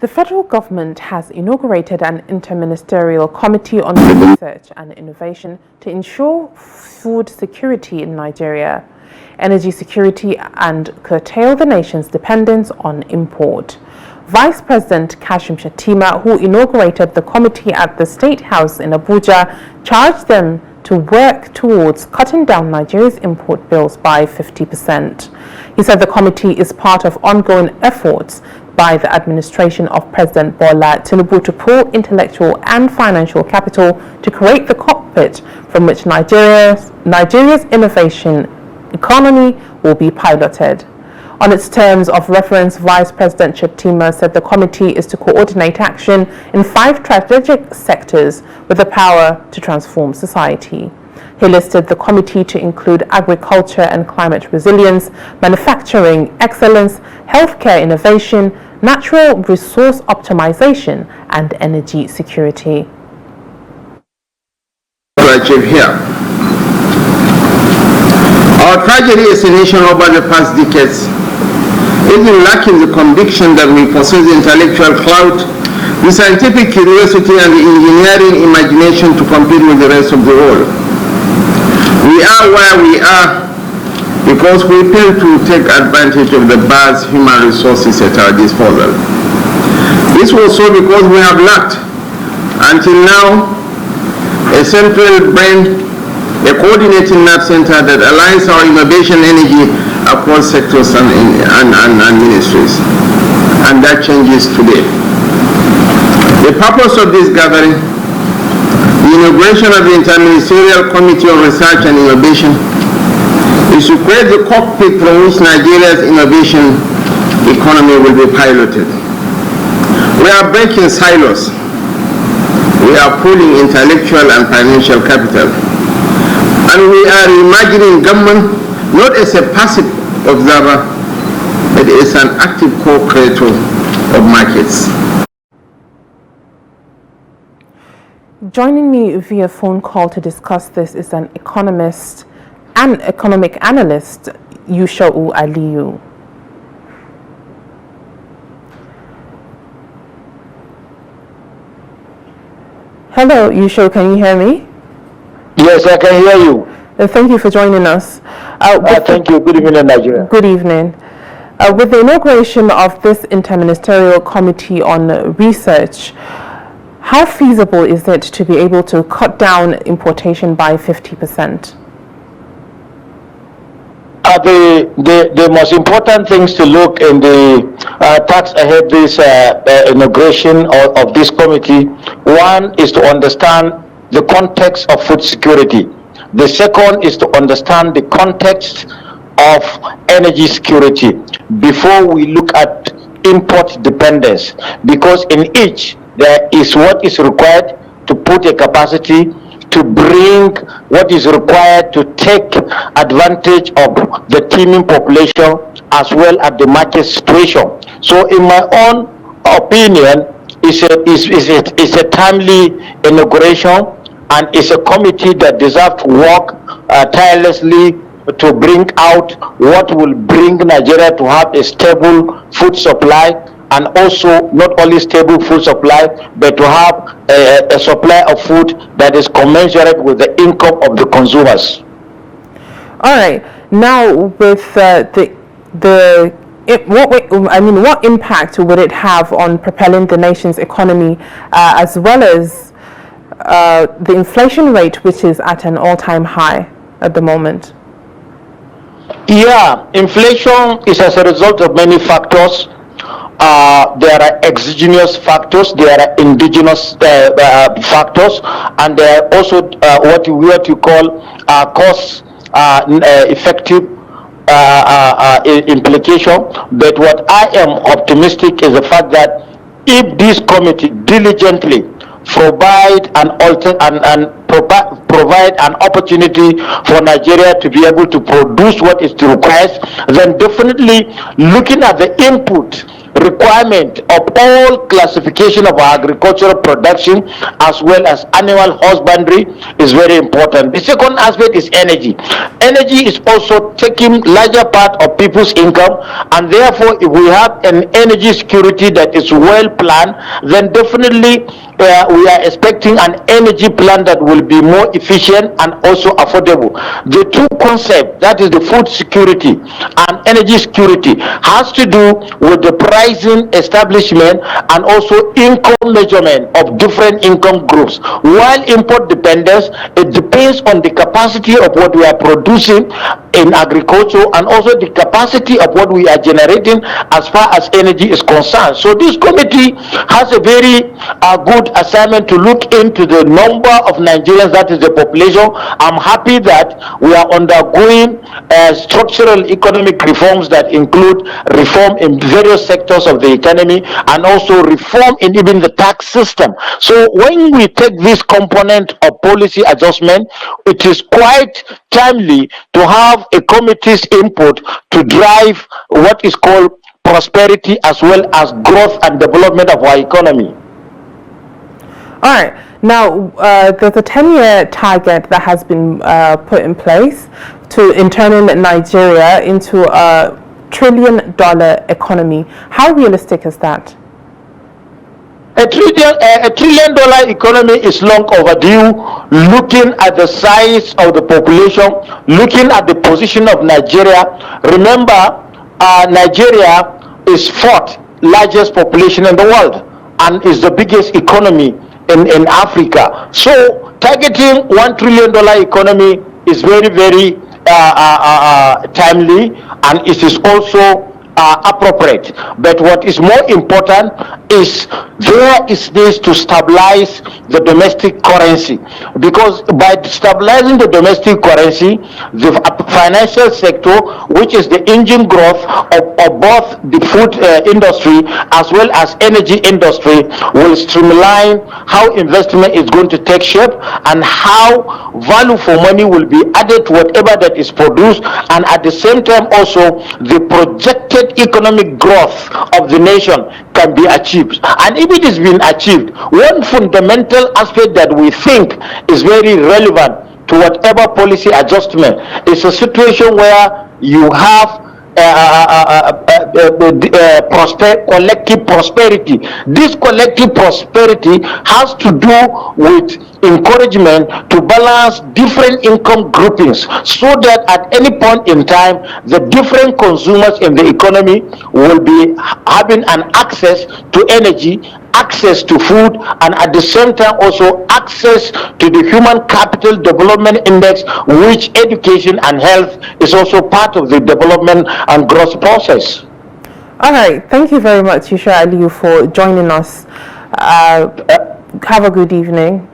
The federal government has inaugurated an Interministerial Committee on Research and Innovation to ensure food security in Nigeria, energy security, and curtail the nation's dependence on import. Vice President Kashim Shettima, who inaugurated the committee at the State House in Abuja, charged them to work towards cutting down Nigeria's import bills by 50%. He said the committee is part of ongoing efforts by the administration of President Bola Tinubu to pool intellectual and financial capital to create the cockpit from which Nigeria's innovation economy will be piloted. On its terms of reference, Vice President Shettima said the committee is to coordinate action in 5 strategic sectors with the power to transform society. He listed the committee to include agriculture and climate resilience, manufacturing excellence, healthcare innovation, natural resource optimization, and energy security. Here. Our tragedy as a nation over the past decades is lacking the conviction that we possess the intellectual clout, the scientific curiosity, and the engineering imagination to compete with the rest of the world. We are where we are because we fail to take advantage of the vast human resources at our disposal. This was so because we have lacked, until now, a central brain, a coordinating nerve center that aligns our innovation energy across sectors and ministries. And that changes today. The purpose of this gathering, the inauguration of the Interministerial Committee on Research and Innovation, is to create the cockpit from which Nigeria's innovation economy will be piloted. We are breaking silos. We are pooling intellectual and financial capital. And we are imagining government not as a passive observer, but as an active co-creator of markets. Joining me via phone call to discuss this is an economist and economic analyst, Yusha'u Aliyu. Hello, Yusho, can you hear me? Yes, I can hear you. Thank you for joining us. Thank you. Good evening, Nigeria. Good evening. With the inauguration of this Interministerial Committee on Research, how feasible is it to be able to cut down importation by 50%? The most important things to look in the tax ahead this inauguration of this committee, one is to understand the context of food security. The second is to understand the context of energy security before we look at import dependence, because in each there is what is required to put a capacity to bring what is required to take advantage of the teeming population as well as the market situation. So in my own opinion, it's a timely inauguration, and it's a committee that deserves to work tirelessly to bring out what will bring Nigeria to have a stable food supply, and also not only stable food supply, but to have a supply of food that is commensurate with the income of the consumers. All right. Now, with what impact would it have on propelling the nation's economy, as well as the inflation rate, which is at an all-time high at the moment? Yeah, inflation is as a result of many factors. There are exogenous factors, there are indigenous factors, and there are also what you call cost effective implication. But what I am optimistic is the fact that if this committee diligently provide an opportunity for Nigeria to be able to produce what is required, then definitely looking at the input requirement of all classification of agricultural production as well as animal husbandry is very important. The second aspect is energy. Energy is also taking larger part of people's income, and therefore if we have an energy security that is well planned, then definitely we are expecting an energy plan that will be more efficient and also affordable. The two concepts, that is the food security and energy security, has to do with the pricing establishment and also income measurement of different income groups. While import dependence, it depends on the capacity of what we are producing in agriculture and also the capacity of what we are generating as far as energy is concerned. So this committee has a very good assignment to look into the number of Nigerians, that is the population. I'm happy that we are undergoing structural economic reforms that include reform in various sectors of the economy and also reform in even the tax system. So when we take this component of policy adjustment, it is quite timely to have a committee's input to drive what is called prosperity as well as growth and development of our economy. All right. Now, there's a 10-year target that has been put in place in turning Nigeria into a $1 trillion economy. How realistic is that? $1 trillion economy is long overdue, looking at the size of the population, looking at the position of Nigeria. Remember, Nigeria is fourth largest population in the world and is the biggest economy in Africa. So targeting $1 trillion economy is very, very timely, and it is also appropriate. But what is more important is there is this to stabilize the domestic currency, because by stabilizing the domestic currency, the financial sector, which is the engine growth of both the food industry as well as energy industry, will streamline how investment is going to take shape and how value for money will be added to whatever that is produced, and at the same time also the projected economic growth of the nation can be achieved. And if it is being achieved, one fundamental aspect that we think is very relevant to whatever policy adjustment is a situation where you have collective prosperity. This collective prosperity has to do with encouragement to balance different income groupings, so that at any point in time the different consumers in the economy will be having an access to energy, access to food, and at the same time also access to the human capital development index, which education and health is also part of the development and growth process. All right, thank you very much, Yusha Aliyu, for joining us. Have a good evening.